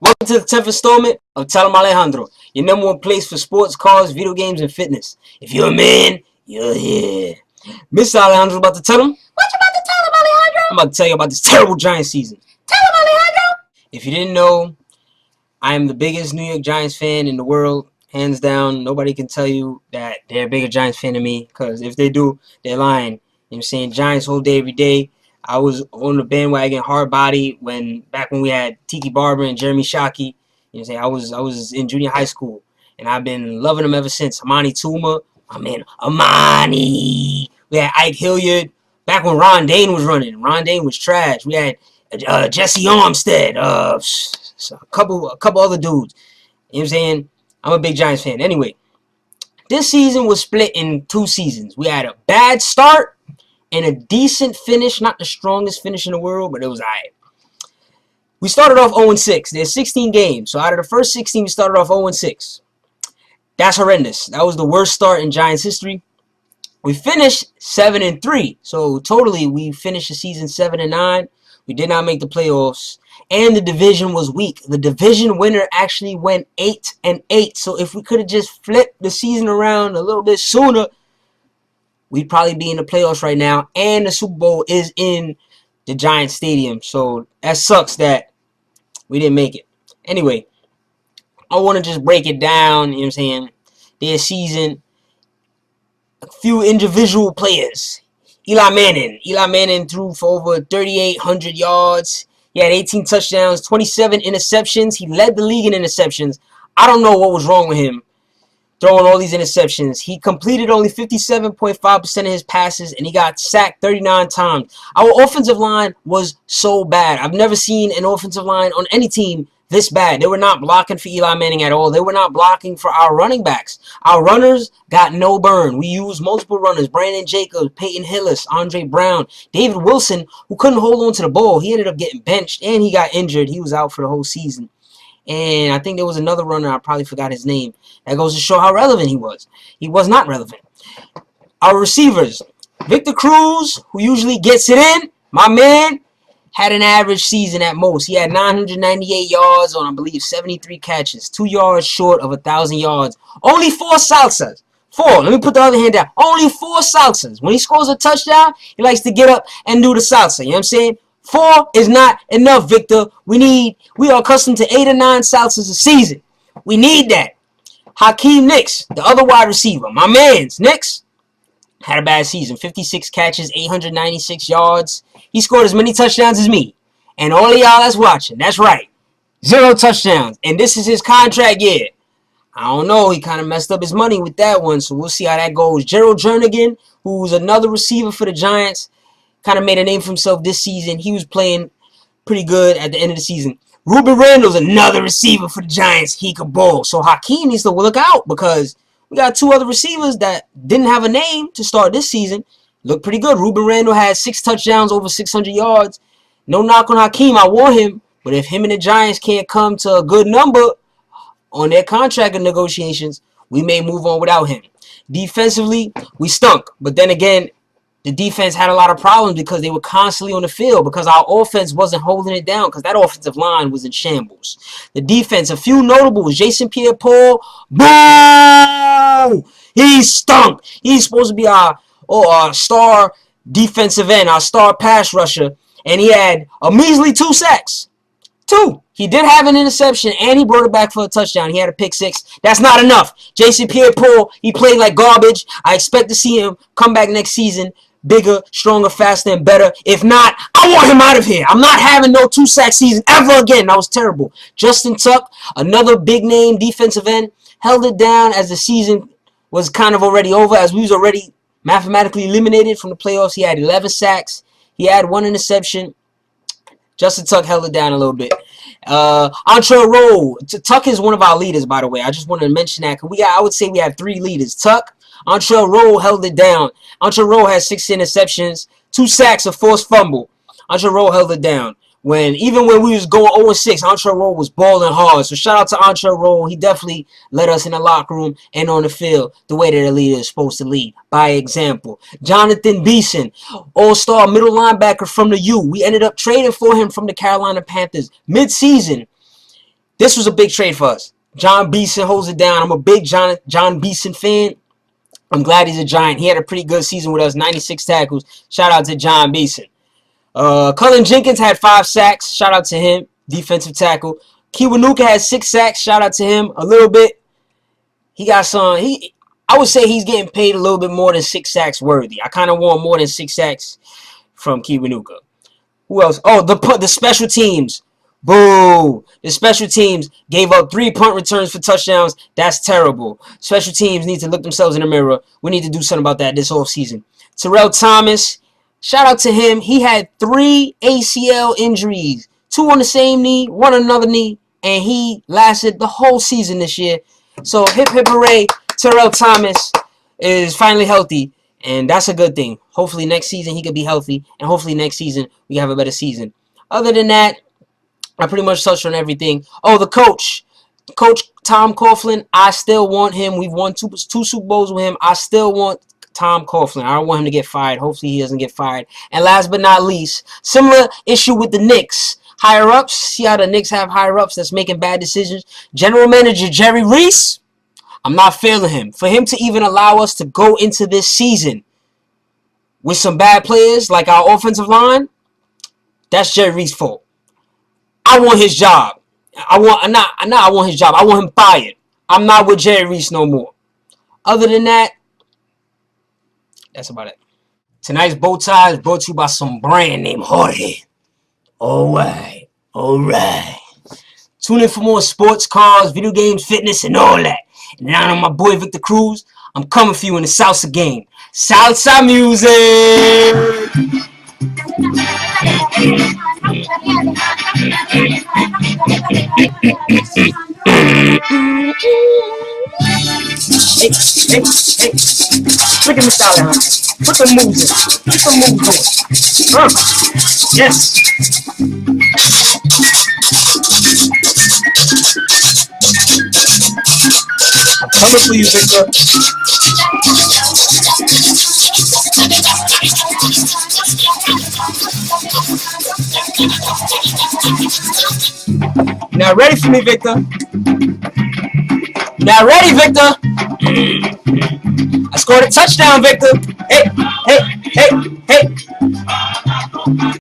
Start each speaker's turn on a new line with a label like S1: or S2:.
S1: Welcome to the 10th installment of Em Alejandro, your number one place for sports, cars, video games, and fitness. If you're a man, you're here. Mr. Alejandro's about to tell him.
S2: What you about to tell him, Alejandro?
S1: I'm about to tell you about this terrible Giants season.
S2: Tell him, Alejandro!
S1: If you didn't know, I am the biggest New York Giants fan in the world, hands down. Nobody can tell you that they're a bigger Giants fan than me, because if they do, they're lying. You know what I'm saying? Giants whole day, every day. I was on the bandwagon hard body back when we had Tiki Barber and Shockey. You know what I'm saying? I was in junior high school, and I've been loving them ever since. Amani Toomer, my man, Amani. We had Ike Hilliard back when Dayne was running. Dayne was trash. We had Jessie Armstead, a couple other dudes. You know what I'm saying? I'm a big Giants fan. Anyway, this season was split in two seasons. We had a bad start and a decent finish, not the strongest finish in the world, but it was all right. We started off 0-6. There's 16 games. So out of the first 16, we started off 0-6. That's horrendous. That was the worst start in Giants history. We finished 7-3. So totally, we finished the season 7-9. We did not make the playoffs. And the division was weak. The division winner actually went 8-8. So if we could have just flipped the season around a little bit sooner, we'd probably be in the playoffs right now, and the Super Bowl is in the Giants Stadium. So that sucks that we didn't make it. Anyway, I want to just break it down, you know what I'm saying, their season. A few individual players. Eli Manning threw for over 3,800 yards. He had 18 touchdowns, 27 interceptions. He led the league in interceptions. I don't know what was wrong with him throwing all these interceptions. He completed only 57.5% of his passes, and he got sacked 39 times. Our offensive line was so bad. I've never seen an offensive line on any team this bad. They were not blocking for Eli Manning at all. They were not blocking for our running backs. Our runners got no burn. We used multiple runners. Brandon Jacobs, Peyton, Hillis, Andre Brown, David Wilson, who couldn't hold on to the ball. He ended up getting benched, and he got injured. He was out for the whole season. And I think there was another runner, I probably forgot his name. That goes to show how relevant he was. He was not relevant. Our receivers, Victor Cruz, who usually gets it in, my man, had an average season at most. He had 998 yards on, I believe, 73 catches. 2 yards short of 1,000 yards. Only 4 salsas. 4. Let me put the other hand down. Only 4 salsas. When he scores a touchdown, he likes to get up and do the salsa. You know what I'm saying? 4 is not enough, Victor. We are accustomed to 8 or 9 salsas a season. We need that. Hakeem Nicks, the other wide receiver, my man's Nicks, had a bad season. 56 catches, 896 yards. He scored as many touchdowns as me. And all of y'all that's watching, that's right, 0 touchdowns. And this is his contract year. I don't know. He kind of messed up his money with that one, so we'll see how that goes. Jernigan, who's another receiver for the Giants, kind of made a name for himself this season. He was playing pretty good at the end of the season. Rueben Randle's another receiver for the Giants. He could ball. So Hakeem needs to look out because we got 2 other receivers that didn't have a name to start this season. Look pretty good. Rueben Randle had 6 touchdowns, over 600 yards. No knock on Hakeem. I want him. But if him and the Giants can't come to a good number on their contract negotiations, we may move on without him. Defensively, we stunk. But then again, the defense had a lot of problems because they were constantly on the field because our offense wasn't holding it down because that offensive line was in shambles. The defense, a few notables, Jason Pierre-Paul, boom! He stunk. He's supposed to be our star defensive end, our star pass rusher, and he had a measly 2 sacks. 2. He did have an interception, and he brought it back for a touchdown. He had a pick 6. That's not enough. Jason Pierre-Paul, he played like garbage. I expect to see him come back next season bigger, stronger, faster, and better. If not, I want him out of here. I'm not having no 2-sack season ever again. That was terrible. Justin Tuck, another big-name defensive end, held it down as the season was kind of already over, as we was already mathematically eliminated from the playoffs. He had 11 sacks. He had 1 interception. Justin Tuck held it down a little bit. Antrel, Tuck is one of our leaders, by the way. I just wanted to mention that. I would say we have 3 leaders. Tuck, Antrel held it down. Antrel had 6 interceptions, 2 sacks, a forced fumble. Antrel held it down. Even when we was going 0-6, Antrel was balling hard. So shout out to Antrel. He definitely led us in the locker room and on the field the way that a leader is supposed to lead, by example. Jonathan Beason, all-star middle linebacker from the U. We ended up trading for him from the Carolina Panthers mid-season. This was a big trade for us. John Beason holds it down. I'm a big John Beason fan. I'm glad he's a Giant. He had a pretty good season with us, 96 tackles. Shout out to John Beason. Cullen Jenkins had 5 sacks. Shout out to him, defensive tackle. Kiwanuka had 6 sacks. Shout out to him a little bit. He got some. I would say he's getting paid a little bit more than 6 sacks worthy. I kind of want more than 6 sacks from Kiwanuka. Who else? Oh, the special teams. Boo! The special teams gave up 3 punt returns for touchdowns. That's terrible. Special teams need to look themselves in the mirror. We need to do something about that this offseason. Terrell Thomas, shout out to him. He had 3 ACL injuries. 2 on the same knee, 1 on another knee, and he lasted the whole season this year. So hip hip hooray, Terrell Thomas is finally healthy, and that's a good thing. Hopefully next season he could be healthy, and hopefully next season we have a better season. Other than that, I pretty much touched on everything. Oh, the coach. Coach Tom Coughlin, I still want him. We've won two Super Bowls with him. I still want Tom Coughlin. I don't want him to get fired. Hopefully he doesn't get fired. And last but not least, similar issue with the Knicks. Higher-ups. See how the Knicks have higher-ups that's making bad decisions. General Manager Jerry Reese, I'm not feeling him. For him to even allow us to go into this season with some bad players like our offensive line, that's Jerry Reese's fault. I want his job. I want his job. I want him fired. I'm not with Jerry Reese no more. Other than that, that's about it. Tonight's bow tie is brought to you by some brand named Jorge. Alright. Tune in for more sports, cars, video games, fitness, and all that. And now on my boy Victor Cruz, I'm coming for you in the Salsa game. Salsa music! Hey. Look at Mr. Alejandro. Put the moves in. Yes. I'm coming for you, Victor. Now ready for me, Victor. Now ready, Victor. I scored a touchdown, Victor. Hey.